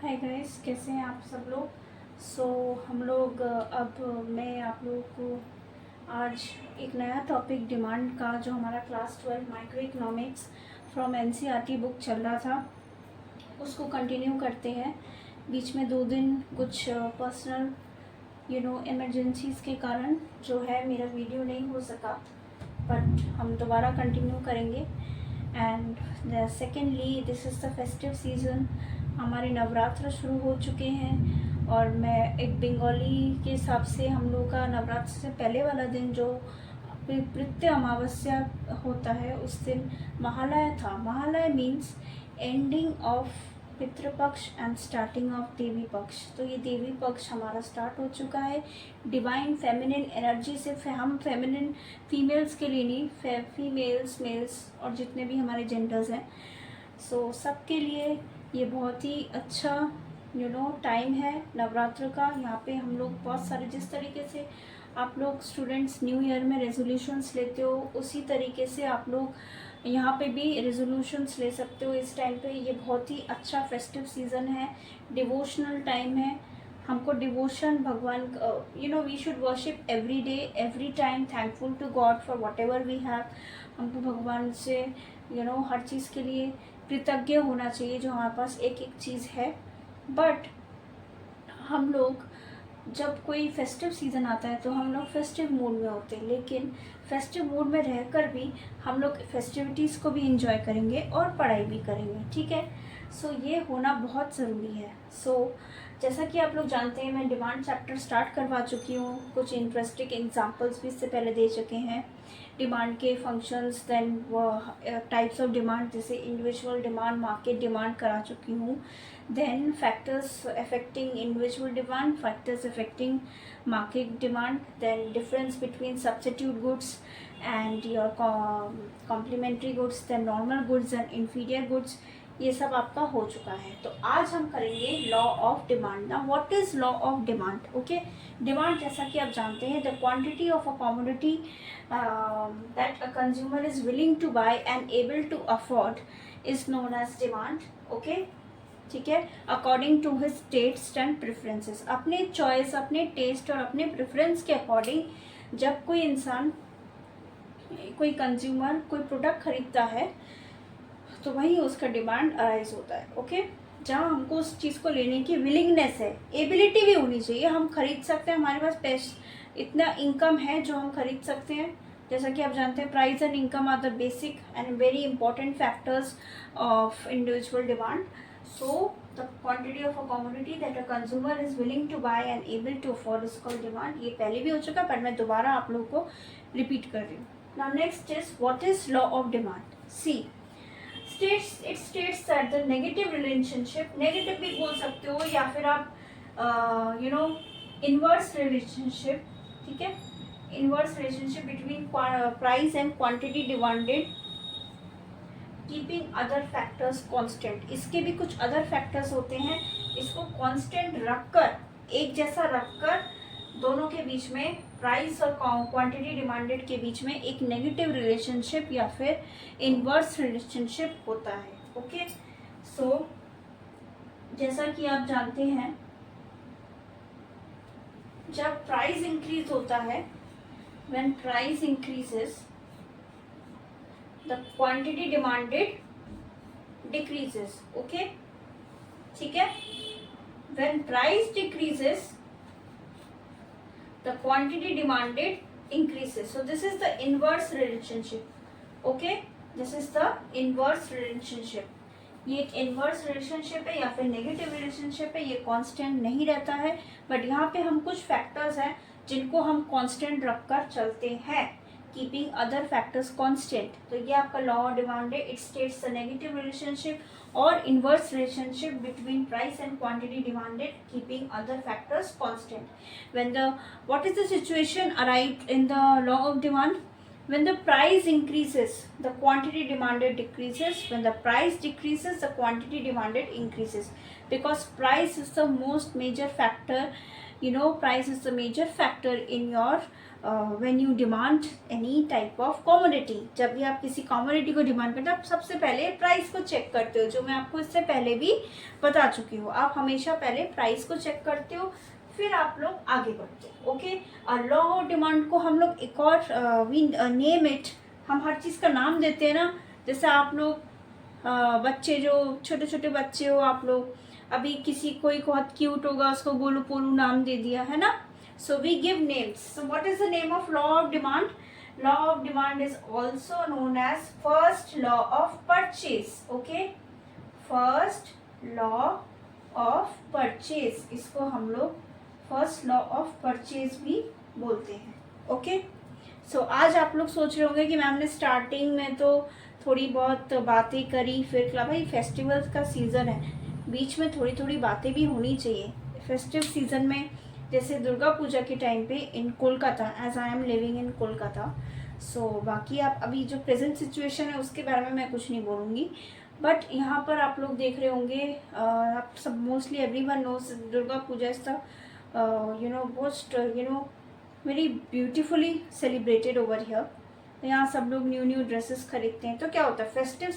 Hi guys, कैसे हैं आप सब लोग। हम लोग अब मैं आप लोगों को आज एक नया टॉपिक डिमांड का, जो हमारा class 12 micro economics from NCERT book चल रहा था, उसको कंटिन्यू करते हैं। बीच में 2 दिन कुछ पर्सनल इमरजेंसीज़ के कारण जो है मेरा वीडियो नहीं हो सका, बट हम दोबारा कंटिन्यू करेंगे। And secondly, this is the festive season. हमारे नवरात्र शुरू हो चुके हैं और मैं एक बंगाली के हिसाब से हम लोग का नवरात्र से पहले वाला दिन जो पितृ अमावस्या होता है, उस दिन महालय था। Mahalaya means ending of Pitrupaksha and starting of Devi Paksha. तो ये देवी पक्ष हमारा स्टार्ट हो चुका है। डिवाइन फेमिनिन एनर्जी से हम फेमिनिन फीमेल्स के लिए नहीं, फीमेल्स मेल्स और जितने भी हमारे जेंडर्स हैं, सबके लिए ये बहुत ही अच्छा टाइम है नवरात्र का। यहाँ पे हम लोग बहुत सारे, जिस तरीके से आप लोग स्टूडेंट्स न्यू ईयर में रेजोल्यूशंस लेते हो, उसी तरीके से आप लोग यहाँ पे भी रेजोल्यूशंस ले सकते हो इस टाइम पे। ये बहुत ही अच्छा फेस्टिव सीज़न है, डिवोशनल टाइम है। हमको डिवोशन भगवान, we should worship every day every time, thankful to God for whatever we have. हमको भगवान से हर चीज़ के लिए कृतज्ञ होना चाहिए जो हमारे पास एक एक चीज़ है। बट हम लोग जब कोई फेस्टिव सीज़न आता है तो हम लोग फेस्टिव मूड में होते हैं, लेकिन फेस्टिव मूड में रहकर भी हम लोग फेस्टिविटीज़ को भी इंजॉय करेंगे और पढ़ाई भी करेंगे, ठीक है। ये होना बहुत ज़रूरी है। जैसा कि आप लोग जानते हैं, मैं डिमांड चैप्टर स्टार्ट करवा चुकी हूँ। कुछ इंटरेस्टिंग एग्जांपल्स भी इससे पहले दे चुके हैं। डिमांड के functions, then types of demand, जैसे इंडिविजुअल डिमांड, मार्केट डिमांड करा चुकी हूँ। Then factors affecting individual demand, factors affecting market demand, then difference between substitute goods and your complementary goods, then normal goods and inferior goods. ये सब आपका हो चुका है। तो आज हम करेंगे लॉ ऑफ डिमांड। ना what is law of demand? Okay, demand जैसा कि आप जानते हैं, the quantity of a commodity that a consumer is willing to buy and able to afford is known as demand. Okay, ठीक है। According to his taste and preferences, अपने choice, अपने taste और अपने प्रेफरेंस के अकॉर्डिंग जब कोई इंसान, कोई कंज्यूमर कोई प्रोडक्ट खरीदता है तो वही उसका डिमांड अराइज होता है। ओके, जहाँ हमको उस चीज़ को लेने की विलिंगनेस है, एबिलिटी भी होनी चाहिए। हम खरीद सकते हैं, हमारे पास पैसे, इतना इनकम है जो हम खरीद सकते हैं। जैसा कि आप जानते हैं, price and income are the basic and very important factors of individual demand. The quantity of a commodity that a consumer is willing to buy and able to afford is called demand. ये पहले भी हो चुका, पर मैं दोबारा आप लोगों को रिपीट कर रही हूँ। Now next is what is law of demand. See it states that the negative relationship, negative भी बोल सकते हो, या फिर आप inverse relationship, ठीक है, inverse relationship between price and quantity demanded keeping other factors constant। इसके भी कुछ other factors होते हैं, इसको constant रखकर, एक जैसा रखकर दोनों के बीच में, प्राइस और क्वांटिटी डिमांडेड के बीच में एक नेगेटिव रिलेशनशिप या फिर इनवर्स रिलेशनशिप होता है। ओके, जैसा कि आप जानते हैं, जब प्राइस इंक्रीज होता है, when price increases the quantity demanded decreases. Okay, ठीक है। When price decreases the quantity demanded increases. So this is the inverse relationship. Okay, this is the inverse relationship. ये एक inverse relationship है या फिर negative relationship है, ये constant नहीं रहता है, but यहाँ पे हम कुछ factors हैं जिनको हम constant रखकर चलते हैं, keeping other factors constant। तो ये आपका law of demand है। It states the negative relationship or inverse relationship between price and quantity demanded, keeping other factors constant। What is the situation arrived in the law of demand? When the price increases, the quantity demanded decreases. When the price decreases, the quantity demanded increases. Because price is the most major factor, price is the major factor in your when you demand any type of commodity, जब भी आप किसी commodity को demand करते हो आप सबसे पहले प्राइस को चेक करते हो, जो मैं आपको इससे पहले भी बता चुकी हूँ। आप हमेशा पहले प्राइस को चेक करते हो, फिर आप लोग आगे बढ़ते हो। ओके, और लॉ ऑफ डिमांड को हम लोग एक और वी नेम इट, हम हर चीज़ का नाम देते हैं ना। जैसे आप लोग बच्चे, जो छोटे छोटे बच्चे हो आप लोग, अभी किसी कोई बहुत क्यूट होगा उसको गोलू पोलू नाम दे दिया है ना। So we give names. So what is the name of law of demand? Law of demand is also known as first law of purchase. Okay, first law of purchase, इसको हम लोग first law of purchase भी बोलते हैं। Okay, so आज आप लोग सोच रहे होंगे कि मैम ने स्टार्टिंग में तो थोड़ी बहुत बातें करी, फिर क्या भाई फेस्टिवल्स का सीज़न है, बीच में थोड़ी थोड़ी बातें भी होनी चाहिए। फेस्टिव सीज़न में जैसे दुर्गा पूजा के टाइम पे in Kolkata, as I am living in Kolkata, so बाकी आप अभी जो प्रेजेंट सिचुएशन है उसके बारे में मैं कुछ नहीं बोलूँगी, बट यहाँ पर आप लोग देख रहे होंगे, आप सब mostly everyone knows Durga Puja is the most very beautifully celebrated over here. यहाँ सब लोग न्यू न्यू ड्रेसेस खरीदते हैं, तो क्या होता है फेस्टिव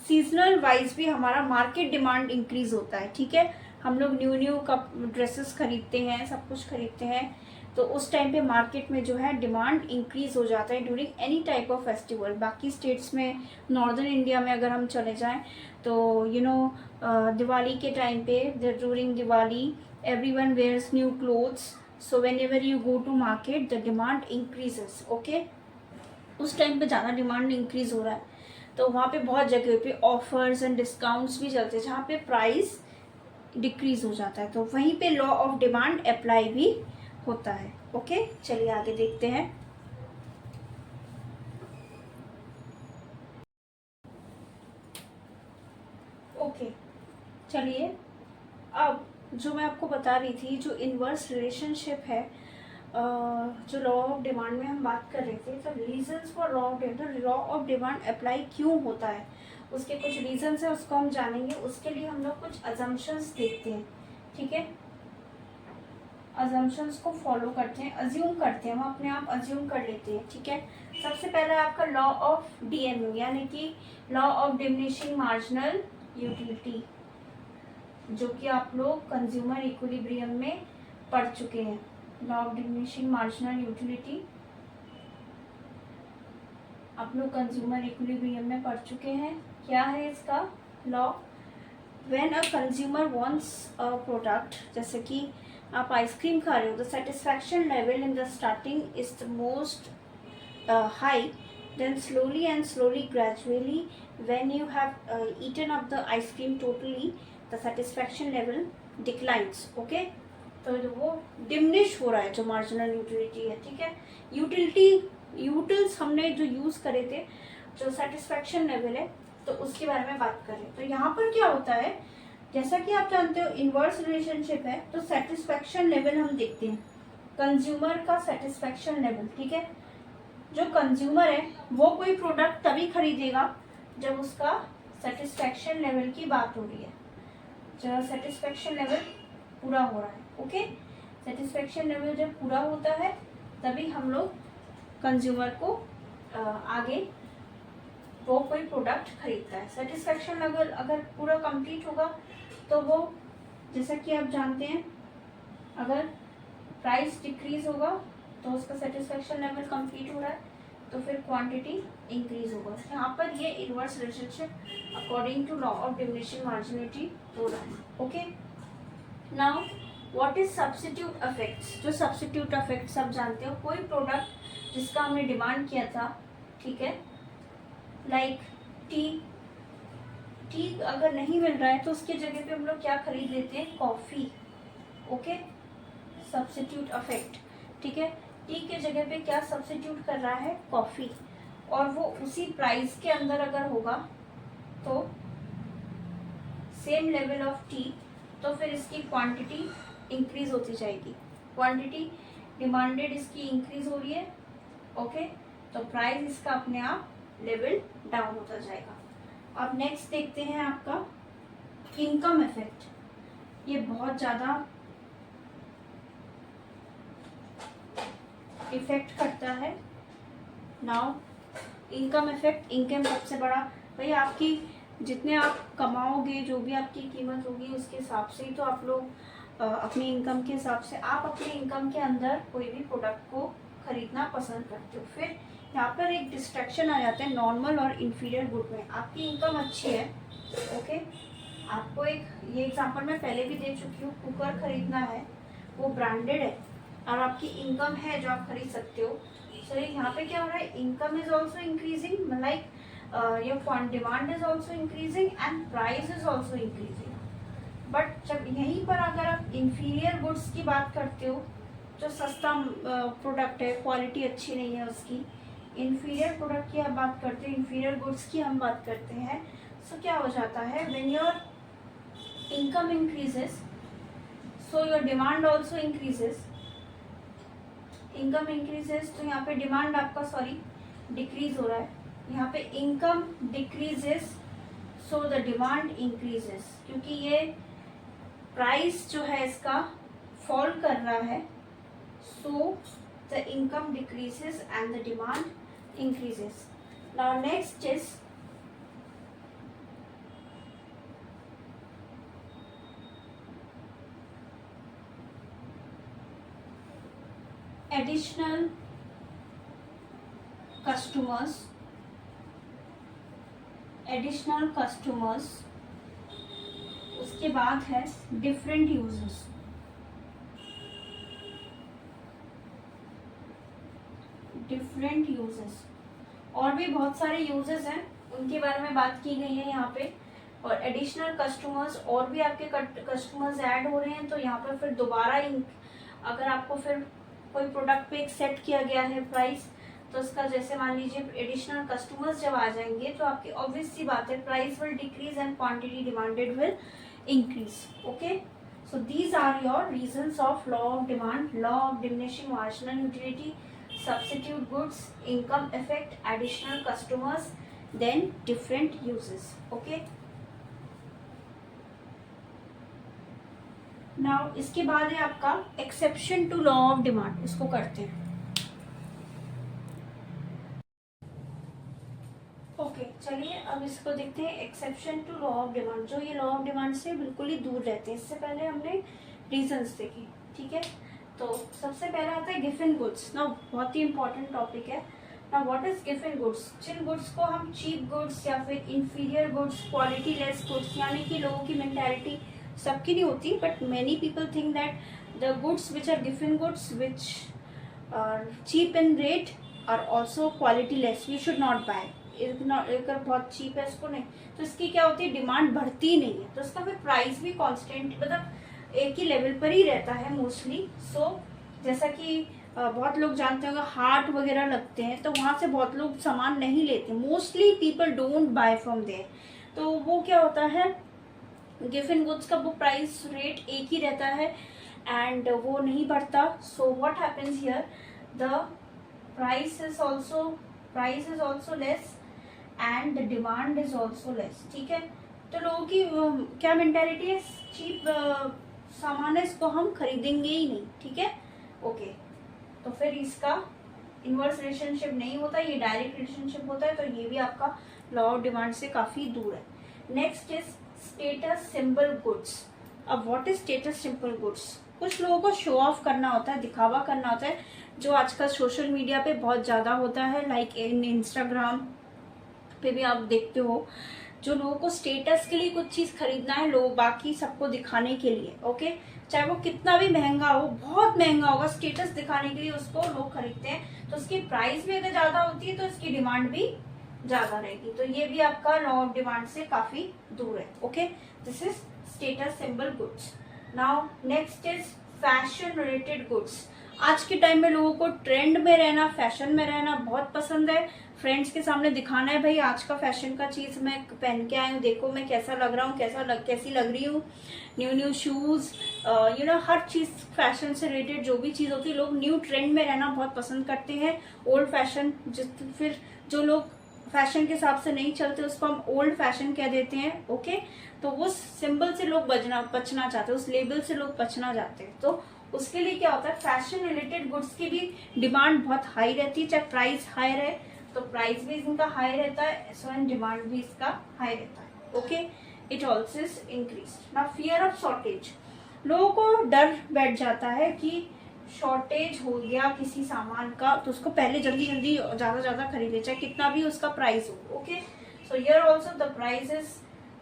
सीजनल वाइज भी हमारा मार्केट डिमांड इंक्रीज होता है। ठीक है, हम लोग न्यू कप ड्रेसेस खरीदते हैं, सब कुछ खरीदते हैं, तो उस टाइम पे मार्केट में जो है डिमांड इंक्रीज हो जाता है during any type of festival. बाकी स्टेट्स में, नॉर्दर्न इंडिया में अगर हम चले जाएं तो दिवाली के टाइम पे, during Diwali everyone wears new clothes, so whenever you go to market the demand increases. Okay, उस टाइम पे ज़्यादा डिमांड इंक्रीज हो रहा है, तो वहाँ पे बहुत जगह पे ऑफर्स एंड डिस्काउंट्स भी चलते हैं जहाँ पे प्राइस डिक्रीज हो जाता है, तो वहीं पे लॉ ऑफ डिमांड अप्लाई भी होता है। ओके, चलिए आगे देखते हैं। ओके, चलिए अब जो मैं आपको बता रही थी, जो इनवर्स रिलेशनशिप है, जो लॉ ऑफ डिमांड में हम बात कर रहे थे, तो reasons for law of demand apply क्यों होता है, उसके कुछ रीजंस है, उसको हम जानेंगे। उसके लिए हम लोग कुछ अजम्पशंस देखते हैं। ठीक है, अजम्पशंस को फॉलो करते हैं, अज्यूम करते हैं, हम अपने आप अज्यूम कर लेते हैं। ठीक है, सबसे पहला आपका लॉ ऑफ डीएमयू, यानी कि law of diminishing marginal utility, जो कि आप लोग कंज्यूमर इक्विलिब्रियम में पढ़ चुके हैं। Law of diminishing marginal utility आप लोग कंज्यूमर इक्विलिब्रियम में पढ़ चुके हैं। क्या है इसका law? When a consumer wants a product, जैसे कि आप आइसक्रीम खा रहे हो, the satisfaction level in the starting is the most high, then slowly gradually when you have eaten up the ice cream totally, the satisfaction level declines. Okay, तो वो diminish हो रहा है जो मार्जिनल यूटिलिटी है। ठीक है, यूटिल्स हमने जो यूज करे थे, जो सेटिस्फैक्शन लेवल है, तो उसके बारे में बात करें तो यहाँ पर क्या होता है, जैसा कि आप जानते हो इनवर्स रिलेशनशिप है, तो सेटिस्फैक्शन लेवल हम देखते हैं, कंज्यूमर का सेटिस्फैक्शन लेवल। ठीक है, जो कंज्यूमर है वो कोई प्रोडक्ट तभी खरीदेगा जब उसका सेटिस्फैक्शन लेवल की बात हो रही है, जब सेटिस्फैक्शन लेवल पूरा हो रहा है। ओके, सेटिस्फैक्शन लेवल जब पूरा होता है तभी हम लोग कंज्यूमर को आगे वो कोई प्रोडक्ट खरीदता है। सेटिस्फैक्शन लेवल अगर पूरा कंप्लीट होगा तो वो, जैसा कि आप जानते हैं, अगर प्राइस डिक्रीज होगा तो उसका सेटिस्फैक्शन लेवल कंप्लीट हो रहा है, तो फिर क्वांटिटी इंक्रीज होगा। यहाँ पर ये inverse relationship according to law of diminishing marginality हो रहा है। Okay, now what is substitute effects? जो सब्स्टिट्यूट इफेक्ट्स आप जानते हो, कोई प्रोडक्ट जिसका हमने डिमांड किया था, ठीक है, लाइक टी अगर नहीं मिल रहा है तो उसके जगह पे हम लोग क्या खरीद लेते हैं, कॉफ़ी। Okay, substitute effect. ठीक है, टी के जगह पे क्या सब्स्टिट्यूट कर रहा है, कॉफ़ी, और वो उसी प्राइस के अंदर अगर होगा तो सेम लेवल ऑफ टी, तो फिर इसकी क्वांटिटी इंक्रीज होती जाएगी। क्वांटिटी डिमांडेड इसकी इंक्रीज हो रही है। ओके, तो प्राइस इसका अपने आप लेवल डाउन होता जाएगा। अब नेक्स्ट देखते हैं आपका इनकम इफेक्ट। ये बहुत ज़्यादा इफेक्ट करता है। नाउ इनकम इफेक्ट, इनकम सबसे बड़ा भाई, आपकी जितने आप कमाओगे, जो भी आपकी कीमत होगी उसके हिसाब से ही तो आप लोग अपनी इनकम के हिसाब से आप अपने इनकम के अंदर कोई भी प्रोडक्ट को खरीदना पसंद करते हो। फिर यहाँ पर एक डिस्ट्रैक्शन आ जाता है नॉर्मल और इन्फीरियर गुड में। आपकी इनकम अच्छी है, ओके, आपको एक ये एग्जांपल मैं पहले भी दे चुकी हूँ, कुकर खरीदना है, वो ब्रांडेड है और आपकी इनकम है जो आप खरीद सकते हो। सो यहाँ पे क्या हो रहा है, income is also increasing, like your demand is also increasing and price is also increasing. But जब यहीं पर अगर आप इंफीरियर गुड्स की बात करते हो, जो सस्ता प्रोडक्ट है, क्वालिटी अच्छी नहीं है उसकी, इंफीरियर प्रोडक्ट की आप बात करते हो, इंफीरियर गुड्स की हम बात करते हैं, सो क्या हो जाता है, when your income increases so your demand also increases. Income increases तो यहाँ पे डिमांड आपका डिक्रीज हो रहा है, यहाँ पे income decreases so the demand increases, क्योंकि ये प्राइस जो है इसका फॉल कर रहा है, so the income decreases and the demand increases. Now next is additional customers, उसके बाद है डिफरेंट यूजेस। और भी बहुत सारे यूजेस हैं, उनके बारे में बात की गई है यहाँ पे। और एडिशनल कस्टमर्स, और भी आपके कस्टमर्स ऐड हो रहे हैं, तो यहाँ पर फिर दोबारा अगर आपको फिर कोई प्रोडक्ट पे एक सेट किया गया है प्राइस, तो उसका जैसे मान लीजिए एडिशनल कस्टमर्स जब आ जाएंगे तो आपकी ऑब्वियस सी बात है, price will decrease and quantity demanded will increase. Okay, so these are your reasons of law of demand, law of diminishing marginal utility, substitute goods, income effect, additional customers, then different uses. Okay, now इसके बाद है आपका exception to law of demand, इसको करते हैं। Okay, चलिए अब इसको देखते हैं, exception to law of demand, जो ये लॉ ऑफ डिमांड से बिल्कुल ही दूर रहते हैं। इससे पहले हमने रीजंस देखे, ठीक है। तो सबसे पहला आता है गिवन गुड्स। ना बहुत ही इंपॉर्टेंट टॉपिक है। ना व्हाट इज गिवन गुड्स, जिन गुड्स को हम चीप गुड्स या फिर inferior goods, quality less goods, यानी कि लोगों की मेंटालिटी सबकी नहीं होती, but many people think that the goods which are गिवन goods which are cheap in rate are also quality less, we should not buy. अगर बहुत चीप है इसको नहीं, तो इसकी क्या होती है, डिमांड बढ़ती नहीं है, तो इसका फिर प्राइस भी कांस्टेंट, मतलब एक ही लेवल पर ही रहता है मोस्टली। सो जैसा कि बहुत लोग जानते होंगे हाट वगैरह लगते हैं, तो वहाँ से बहुत लोग सामान नहीं लेते, mostly people don't buy from there. तो वो क्या होता है, गिवन गुड्स का वो प्राइस रेट एक ही रहता है एंड वो नहीं बढ़ता। So what happens here, the price is also less and the demand is also less, ठीक है। तो लोगों की क्या मेंटालिटी है, चीप सामान है, इसको हम खरीदेंगे ही नहीं, ठीक है। ओके, तो फिर इसका इनवर्स रिलेशनशिप नहीं होता, ये डायरेक्ट रिलेशनशिप होता है, तो ये भी आपका लॉ ऑफ डिमांड से काफी दूर है। Next is status symbol goods. अब what is status symbol goods, कुछ लोगों को शो ऑफ करना होता है, दिखावा करना होता है, जो आजकल सोशल मीडिया पे बहुत ज्यादा होता है, लाइक इन इंस्टाग्राम पे भी आप देखते हो, जो लोगों को स्टेटस के लिए कुछ चीज खरीदना है, लोग बाकी सबको दिखाने के लिए, ओके, चाहे वो कितना भी महंगा हो, बहुत महंगा होगा, स्टेटस दिखाने के लिए उसको लोग खरीदते हैं, तो उसकी प्राइस भी अगर ज्यादा होती है तो इसकी डिमांड भी ज्यादा रहेगी। तो ये भी आपका लॉ ऑफ डिमांड से काफी दूर है। Okay, this is status symbol goods. Now next is fashion related goods. आज के टाइम में लोगों को ट्रेंड में रहना, फैशन में रहना बहुत पसंद है, फ्रेंड्स के सामने दिखाना है, भाई आज का फैशन का चीज मैं पहन के आई हूँ, देखो मैं कैसा लग रहा हूँ, कैसी लग रही हूँ, न्यू शूज, हर चीज फैशन से रिलेटेड जो भी चीज होती है, लोग न्यू ट्रेंड में रहना बहुत पसंद करते हैं। ओल्ड फैशन, फिर जो लोग फैशन के हिसाब से नहीं चलते उसको हम ओल्ड फैशन कह देते हैं। ओके, तो उस सिंबल से लोग बचना चाहते हैं, उस लेबल से लोग बचना चाहते हैं, तो उसके लिए क्या होता है, फैशन रिलेटेड गुड्स की भी डिमांड बहुत हाई रहती है, चाहे प्राइस हाई रहे तो प्राइस भी इनका हाई रहता है, सो एंड डिमांड भी इसका हाई रहता है। Okay, it also is increase. Now fear of shortage, लोगों को डर बैठ जाता है कि शॉर्टेज हो गया किसी सामान का तो उसको पहले जल्दी जल्दी ज्यादा खरीदे, चाहे कितना भी उसका प्राइस हो। Okay, so here also the price is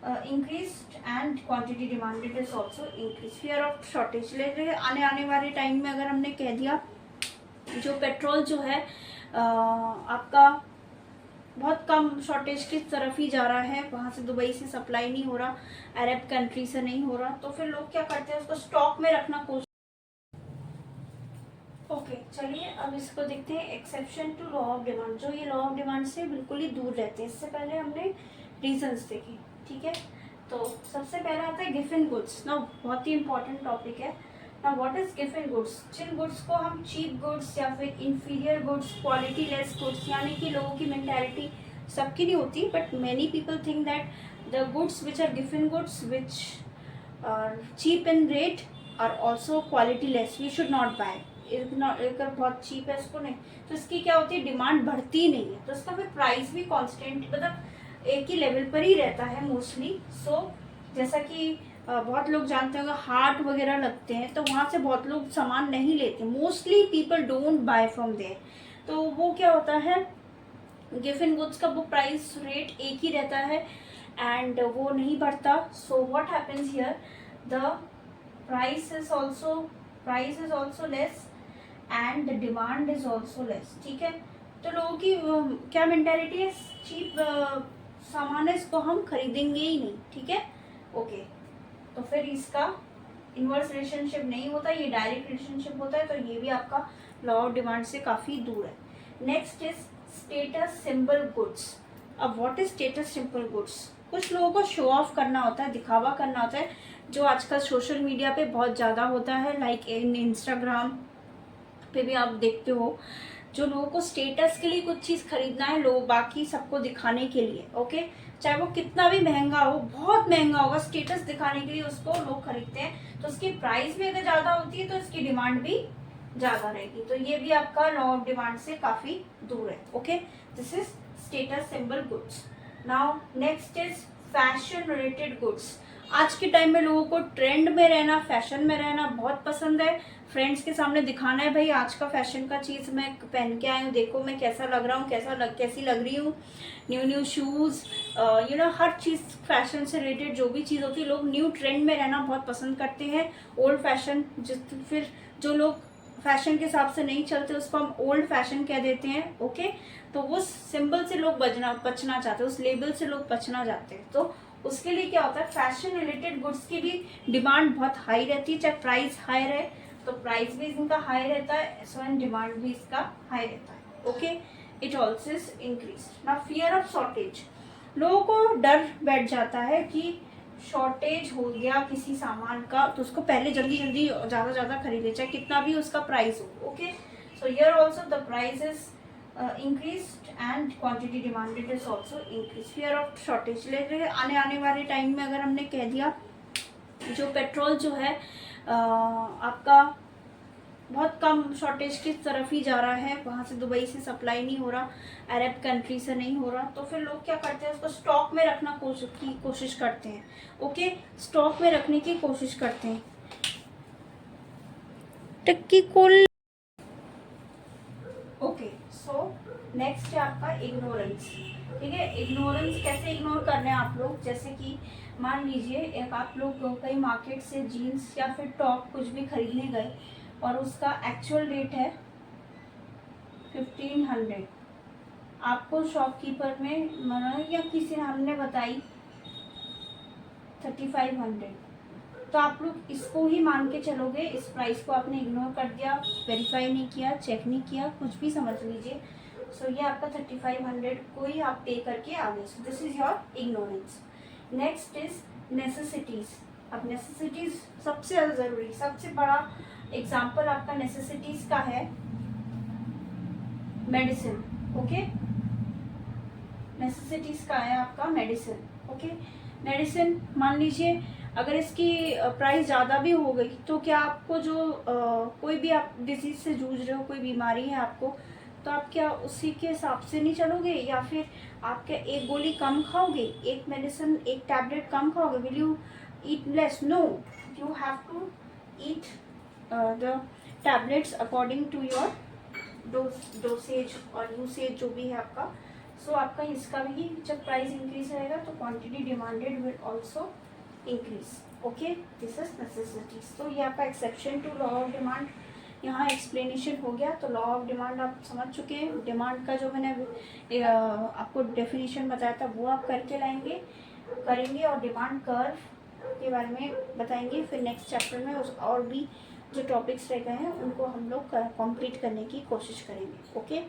increased and quantity demanded is also increase. Fear of shortage, लेकिन आने वाले टाइम में अगर हमने कह दिया जो पेट्रोल जो है आपका बहुत कम शॉर्टेज की तरफ ही जा रहा है, वहाँ से दुबई से सप्लाई नहीं हो रहा, अरब कंट्री से नहीं हो रहा, तो फिर लोग क्या करते हैं, उसको स्टॉक में रखना कोशिश। ओके, चलिए अब इसको देखते हैं, exception to law of demand, जो ये लॉ ऑफ डिमांड से बिल्कुल ही दूर रहते हैं। इससे पहले हमने रीजंस देखे, ठीक है। तो सबसे पहला आता है गिवन गुड्स। ना बहुत ही इंपॉर्टेंट टॉपिक है। ना व्हाट इज गिवन गुड्स, जिन गुड्स को हम चीप गुड्स या फिर inferior goods, quality less goods, यानी कि लोगों की मेंटालिटी सबकी नहीं होती, but many people think that the goods which are गिवन goods which are cheap in rate are also quality less, we should not buy. अगर बहुत चीप है इसको नहीं, तो इसकी क्या होती है, डिमांड बढ़ती नहीं है, तो इसका फिर प्राइस भी कांस्टेंट मतलब एक ही लेवल पर ही रहता है मोस्टली। सो जैसा कि बहुत लोग जानते होंगे हाट वगैरह लगते हैं, तो वहाँ से बहुत लोग सामान नहीं लेते, mostly people don't buy from there. तो वो क्या होता है, गिवन गुड्स का वो प्राइस रेट एक ही रहता है एंड वो नहीं बढ़ता। So what happens here, the price is also less and the demand is also less, ठीक है। तो लोगों की क्या मेंटालिटी है, चीप सामान है इसको हम खरीदेंगे ही नहीं, ठीक है। ओके, तो फिर इसका इनवर्स रिलेशनशिप नहीं होता, ये डायरेक्ट रिलेशनशिप होता है, तो ये भी आपका लॉ ऑफ डिमांड से काफ़ी दूर है। Next is status symbol goods. अब what is status symbol goods, कुछ लोगों को शो ऑफ करना होता है, दिखावा करना होता है, जो आजकल सोशल मीडिया पे बहुत ज़्यादा होता है, लाइक इन इंस्टाग्राम पे भी आप देखते हो, जो लोगों को स्टेटस के लिए कुछ चीज़ खरीदना है, लोग बाकी सबको दिखाने के लिए। ओके, चाहे वो कितना भी महंगा हो, बहुत महंगा होगा, स्टेटस दिखाने के लिए उसको लोग खरीदते हैं, तो उसकी प्राइस भी अगर ज़्यादा होती है तो इसकी डिमांड भी ज़्यादा रहेगी, तो ये भी आपका लॉ ऑफ डिमांड से काफ़ी दूर है। Okay, this is status symbol goods. Now next is fashion related goods. आज के टाइम में लोगों को ट्रेंड में रहना, फैशन में रहना बहुत पसंद है, फ्रेंड्स के सामने दिखाना है, भाई आज का फैशन का चीज़ मैं पहन के आई हूँ, देखो मैं कैसा लग रहा हूँ, कैसी लग रही हूँ, new shoes, you know her cheese fashion से रिलेटेड जो भी चीज़ होती है, लोग न्यू ट्रेंड में रहना बहुत पसंद करते हैं। ओल्ड फैशन, फिर जो लोग फैशन के हिसाब से नहीं चलते उसको हम ओल्ड फैशन कह देते हैं। ओके, तो उस सिंबल से लोग बचना चाहते हैं, उस लेबल से लोग बचना चाहते हैं, तो उसके लिए क्या होता है, फैशन रिलेटेड गुड्स की भी डिमांड बहुत हाई रहती है, चाहे प्राइस हाई रहे तो प्राइस भी इनका हाई रहता है, सो एंड डिमांड भी इसका हाई रहता है। Okay, it also is increase. Now fear of shortage, लोगों को डर बैठ जाता है कि शॉर्टेज हो गया किसी सामान का तो उसको पहले जल्दी ज्यादा खरीदे, चाहे कितना भी उसका प्राइस हो। Okay, so here also the price is increased and quantity demanded is also increase. Fear of shortage, लेकिन आने वाले टाइम में अगर हमने कह दिया जो पेट्रोल जो है आपका बहुत कम शॉर्टेज की तरफ ही जा रहा है, वहाँ से दुबई से सप्लाई नहीं हो रहा, अरब कंट्री से नहीं हो रहा, तो फिर लोग क्या करते हैं, उसको स्टॉक में रखना कोशिश करते हैं। ओके, स्टॉक में रखने की कोशिश करते हैं। टक्की कोल। ओके, सो नेक्स्ट है आपका इग्नोरेंस, ठीक है। इग्नोरेंस कैसे इग्नोर करना है आप लोग, जैसे कि मान लीजिए एक आप लोग कहीं मार्केट से जीन्स या फिर टॉप कुछ भी खरीदने गए और उसका एक्चुअल रेट है 1500, आपको शॉपकीपर में या किसी ने हमने बताई 3500, तो आप लोग इसको ही मान के चलोगे, इस प्राइस को आपने इग्नोर कर दिया, वेरीफाई नहीं किया, चेक नहीं किया, कुछ भी समझ लीजिए। सो ये आपका 3500 को ही आप पे करके आ गए, so this is your ignorance. Next is necessities. अब नेसेसिटीज सबसे ज़्यादा ज़रूरी, सबसे बड़ा एग्जाम्पल आपका नेसेसिटीज का है मेडिसिन। ओके, नेसेसिटीज का है आपका मेडिसिन। ओके, मेडिसिन मान लीजिए अगर इसकी प्राइस ज़्यादा भी हो गई तो क्या आपको जो कोई भी आप डिजीज़ से जूझ रहे हो, कोई बीमारी है आपको, तो आप क्या उसी के हिसाब से नहीं चलोगे, या फिर आप क्या एक गोली कम खाओगे, एक मेडिसिन, एक टैबलेट कम खाओगे? Will you eat less? No, you have to eat the tablets according to your dosage और यूसेज जो भी है आपका। सो आपका इसका भी जब प्राइस इंक्रीज रहेगा तो quantity demanded will also increase. Okay, this is necessities. तो ये आपका exception to law of demand यहाँ एक्सप्लेनेशन हो गया। तो लॉ ऑफ डिमांड आप समझ चुके हैं। डिमांड का जो मैंने आपको डेफिनेशन बताया था वो आप करके लाएंगे, करेंगे, और डिमांड कर्व के बारे में बताएंगे। फिर नेक्स्ट चैप्टर में उस और भी जो टॉपिक्स रह गए हैं उनको हम लोग कंप्लीट करने की कोशिश करेंगे। Okay,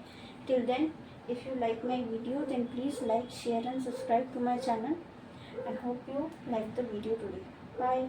till then if you like my video then please like, share and subscribe to my channel, and hope you like the video today. Bye.